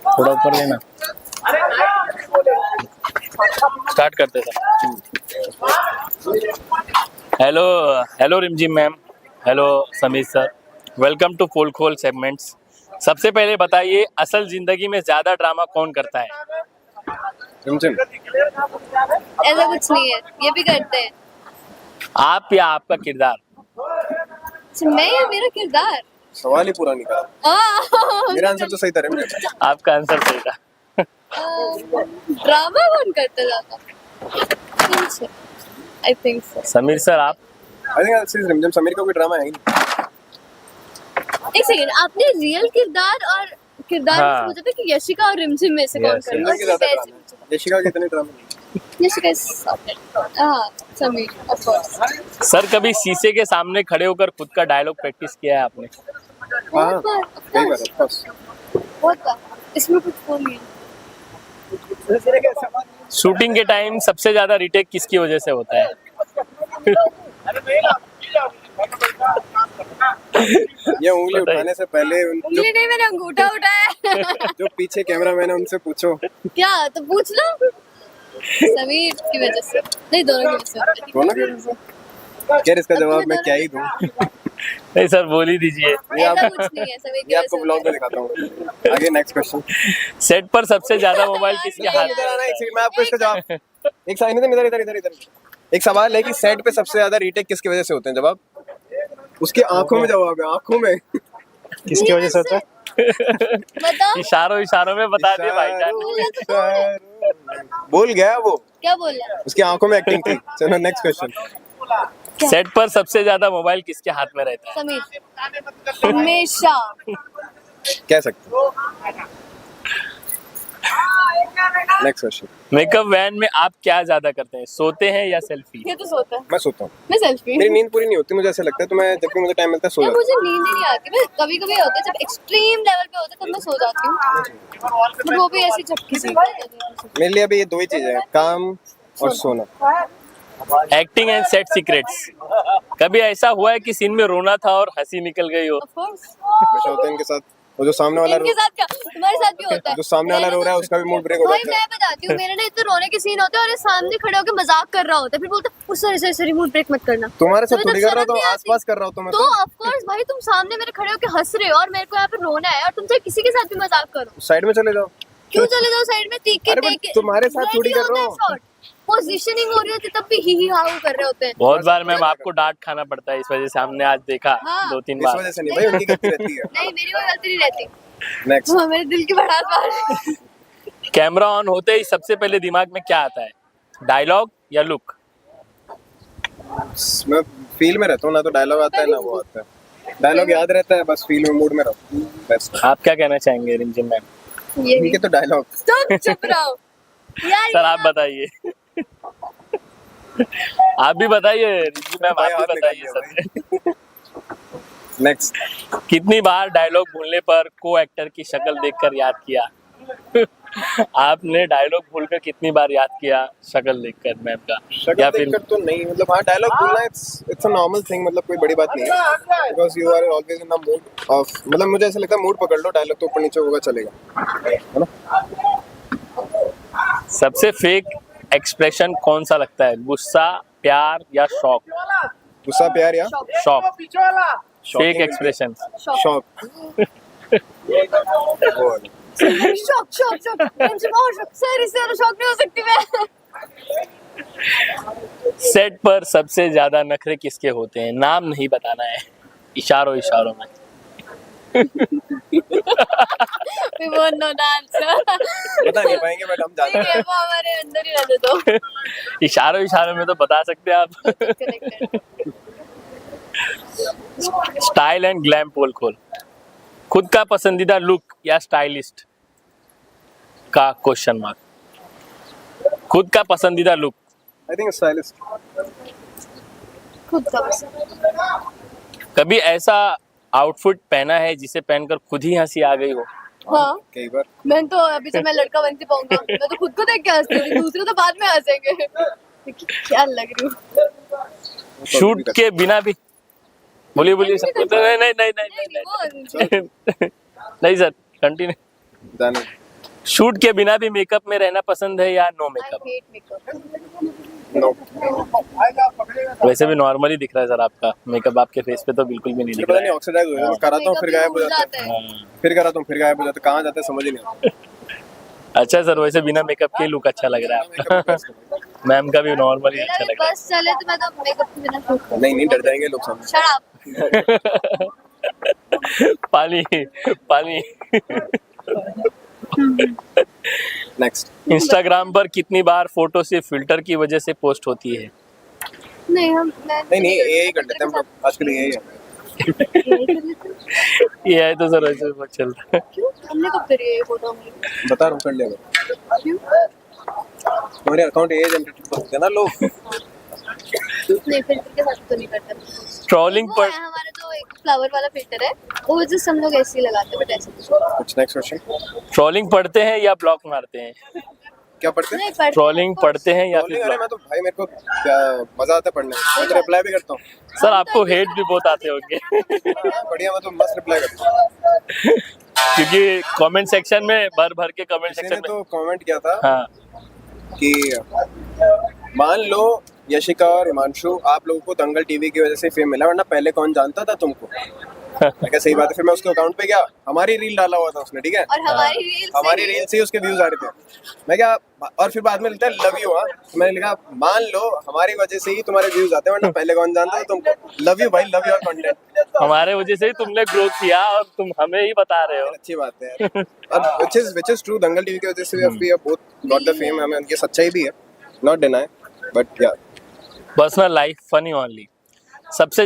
थोड़ा ऊपर लेना। स्टार्ट करते sir. Hello, hello Rimjhim ma'am, hello Sameer sir, welcome to Pol Khol segments. सबसे पहले बताइए, असल जिंदगी में ज्यादा ड्रामा कौन करता है? रिमझिम। ऐसा कुछ नहीं है, ये भी करते हैं। आप या आपका किरदार? मैं या मेरा किरदार? सवाल ही पूरा नहीं करा। मेरा आंसर तो सही था रिमझिम। आपका आंसर सही था। ड्रामा कौन करता है ज्यादा? I think so. Sameer sir आप? आई थिंक दिस इज रिमझिम। समीर का कोई ड्रामा है ही नहीं। एक सेकंड, आपने रियल किरदार और किरदार में हाँ। पूछा था कि यशिका और रिमझिम में से कौन Yes, कर रिमझिम की ज्यादा ड्रामा है। यशिका के इतने ड्रामा नहीं। Yashika is sorted. हाँ, समीर ऑफ कोर्स। सर कभी शीशे के सामने खड़े होकर खुद का डायलॉग प्रैक्टिस किया है आपने? हाँ बहुत बार, कई बार ऑफ कोर्स। बहुत बार। इसमें कुछ वो नहीं है। शूटिंग के टाइम सबसे ज्यादा रिटेक किसकी वजह से होता है? ये उंगली उठाने से पहले उंगली नहीं, मैंने अंगूठा उठाया। जो पीछे कैमरा मैन है उनसे पूछो। क्या? तो पूछ लो। समीर की वजह से नहीं, दोनों की वजह से होता है। दोनों के वजह से। यार इसका जवाब मैं क्या ही दूं। नहीं सर, बोल ही दीजिए। ऐसा कुछ नहीं है, समीर की ये वजह आपको से ब्लॉग होता में दिखाता हूँ। आगे नेक्स्ट क्वेश्चन। सेट पर सबसे ज्यादा मोबाइल किसके हाथ इधर आना, में? एक सेकंड मैं आपको इसका जवाब। एक सेकंड इधर इधर इधर इधर। एक सवाल है कि सेट पे सबसे ज्यादा रीटेक किसकी वजह से होते हैं? जवाब उसकी आंखों में जवाब है, आंखों में। किसकी वजह से होता है? बताओ। इशारों इशारों में बता दिए भाईजान। बोल गया वो। क्या बोल रहा है? उसकी आंखों में एक्टिंग थी। चलो नेक्स्ट क्वेश्चन। सेट पर सबसे ज्यादा मोबाइल किसके हाथ में रहता है? समीर हमेशा। कह सकते। Next question. मेकअप वैन में आप क्या ज्यादा करते हैं, सोते हैं या सेल्फी? ये तो सोता है। मैं सोता हूँ। मैं सेल्फी। मेरी नींद पूरी नहीं होती, मुझे ऐसा लगता है, तो मैं जब भी मुझे टाइम मिलता है सो यार जाता मुझे नींद ही नहीं आती। मैं कभी कभी होता है जब एक्सट्रीम लेवल पे होता है तब मैं सो जाती हूँ, बट वो भी ऐसी झपकी सी। हूँ। मेरे लिए अभी ये दो ही चीजें हैं, काम और सोना। Acting and set secrets. कभी ऐसा हुआ है कि सीन में रोना था और हंसी निकल गई हो? Of course. हमेशा होता है इनके साथ। वो जो सामने वाला इनके साथ क्या, तुम्हारे साथ भी होता है। जो सामने वाला रो रहा है उसका भी मूड ब्रेक हो भाई जाता है। मैं बताती हूँ, मेरे ना इतने रोने के सीन होते हैं और ये सामने खड़े होकर मजाक कर रहा होता है, फिर बोलता है उस सॉरी सॉरी मूड ब्रेक मत करना। तुम्हारे साथ तुम्हें थोड़ी तो कर रहा हूँ, शर्म तो नहीं आती? आसपास कर रहा हूँ तो मैं तो ऑफ कोर्स भाई, तुम सामने मेरे खड़े होकर हंस रहे हो और मेरे को यहाँ पे रोना है और तुम चाहे किसी के साथ भी मजाक करो। साइड में चले जाओ। क्यों चले जाओ साइड में? तीख के अरे देख बट तुम्हारे साथ थोड़ी कर रहा हूँ। पोजीशनिंग हो रही होती तब भी ही हाउ कर रहे होते हैं। बहुत बार मैम आपको डांट खाना पड़ता है इस वजह से, हमने आज देखा हाँ। 2-3 इस बार। वजह से नहीं भाई, उनकी गलती रहती है। नहीं, मेरी कोई गलती नहीं रहती। नेक्स्ट। वो मेरे दिल की भड़ास मार रही है। कैमरा ऑन होते ही सबसे पहले दिमाग में क्या आता है, डायलॉग या लुक? मैं फील में रहता हूँ, ना तो डायलॉग आता है ना वो आता है। डायलॉग याद रहता है, बस फील में मूड में रहता हूँ बेस्ट। आप क्या कहना चाहेंगे रिमझिम मैम? ये ठीक है तो डायलॉग। स्टॉप, चुप रहो यार। सर आप बताइए। आप भी बताइए रिमझिम मैम, आप भी बताइए सर। नेक्स्ट। कितनी बार डायलॉग भूलने पर को एक्टर की शक्ल देखकर याद किया? आपने डायलॉग भूलकर कितनी बार याद किया शक्ल देखकर मैम का? शक्ल या फिर देखकर तो नहीं, मतलब हाँ डायलॉग बोलना इट्स अ नॉर्मल थिंग, मतलब कोई बड़ी बात नहीं है। Because you are always in the mood of, मतलब मुझे ऐसा लगता है मूड पकड़ लो, डायलॉग तो ऊपर नीचे होगा चलेगा, है ना। सबसे फेक एक्सप्रेशन कौन सा लगता है, गुस्सा, प्यार या शॉक? गुस्सा, प्यार या shock. Fake Shocking expression. Shock. Shock shock shock sir, इससे ज्यादा शॉक नहीं हो सकती मैं। सेट पर सबसे ज्यादा नखरे किसके होते हैं? नाम नहीं बताना है, इशारों इशारों में। We won't know the answer. बता नहीं पाएंगे बट हम जानते ठीक है, वो हमारे अंदर ही रहने दो। इशारों इशारों में तो बता सकते हैं आप। Connected. स्टाइल एंड ग्लैम पोल खोल। खुद का पसंदीदा लुक या स्टाइलिस्ट का क्वेश्चन मार्क? खुद का पसंदीदा लुक। I think stylist. खुद का पसंद। कभी ऐसा आउटफिट पहना है जिसे पहनकर खुद ही हंसी आ गई हो? हाँ, कई बार। मैं तो अभी से मैं लड़का बनती पाऊंगा, मैं तो खुद को देख के हंसती थी, दूसरे तो बाद में हंसेंगे। क्या लग रही हूँ। शूट के बिना भी बोलिए बोलिए सर। नहीं नहीं नहीं नहीं नहीं नहीं नहीं, नहीं सर, कंटिन्यू। जाने। शूट के बिना भी मेकअप में रहना पसंद है या no I makeup? Hate makeup. No, वैसे भी नॉर्मली दिख रहा है सर आपका मेकअप, आपके फेस पे तो बिल्कुल भी नहीं दिख पता रहा नहीं है। ऑक्सीडाइज हो जाता है, कराता हूँ फिर गायब हो जाता है, हाँ। फिर कराता हूँ फिर गायब हो जाता है, कहाँ जाता है समझ ही नहीं आता। अच्छा सर, वैसे बिना मेकअप के लुक अच्छा लग रहा है Makeup आपका। best है। मैम का भी नॉर्मली मेरा अच्छा भी लग रहा बस चले तो मैं तो मेकअप के बिना शूट करूँ। नहीं नहीं, डर जाएंगे लोग सामने। Shut up. है। पानी पानी। नेक्स्ट। इंस्टाग्राम पर कितनी बार फोटो सिर्फ फिल्टर की वजह से पोस्ट होती है? नहीं हम नहीं नहीं, यही कर लेते हैं हम लोग आजकल, यही है। यही कर लेते हैं। ये है तो सर वैसे बहुत चलता है। क्यों हमने कब करी है ये फोटो हमने? बता रहा हूँ, कर लेगा। क्यों तुम्हारे अकाउंट ये जनरेट करते हैं ना लोग। नहीं, फिल्टर के साथ तो नहीं करते। ट्रोलिंग वो पर है हमारा जो एक फ्लावर वाला फिल्टर है, वो जस्ट हम लोग ऐसे ही लगाते हैं, बट ऐसे कुछ नेक्स्ट क्वेश्चन। ट्रोलिंग पढ़ते हैं या ब्लॉक मारते हैं? क्या पढ़ते हैं? नहीं पढ़ते ट्रोलिंग पढ़ते हैं या फिर Trolling, अरे मैं तो भाई, मेरे को क्या मजा आता है पढ़ने में, मैं तो रिप्लाई भी करता हूँ। सर आपको हेट भी बहुत आते होंगे बढ़िया, मैं तो मस्त रिप्लाई करता हूँ। क्योंकि कमेंट सेक्शन में भर भर के कमेंट किसी ने सेक्शन में। तो कमेंट किया था हाँ कि मान लो यशिका और हिमांशु, आप लोगों को दंगल टीवी की वजह से फेम मिला, वरना पहले कौन जानता था तुमको? मैं क्या सही बात है। फिर मैं उसके अकाउंट पे गया, हमारी रील डाला हुआ था उसने, ठीक है, और हमारी रील से ही उसके व्यूज आ रहे थे। मैं क्या, और फिर बाद में लिखता है लव यू। हाँ, तो मैंने लिखा मान लो हमारी वजह से ही तुम्हारे व्यूज आते हैं, वरना पहले कौन जानता था तुमको? लव यू भाई, लव योर कंटेंट। हमारे वजह से ही तुमने ग्रो किया और तुम हमें ही बता रहे हो। अच्छी बात है यार। और which is true, Dangal TV की वजह से we have both got the fame, हमें उनकी सच्चाई भी है, not deny, but yeah। Personal life funny only सबसे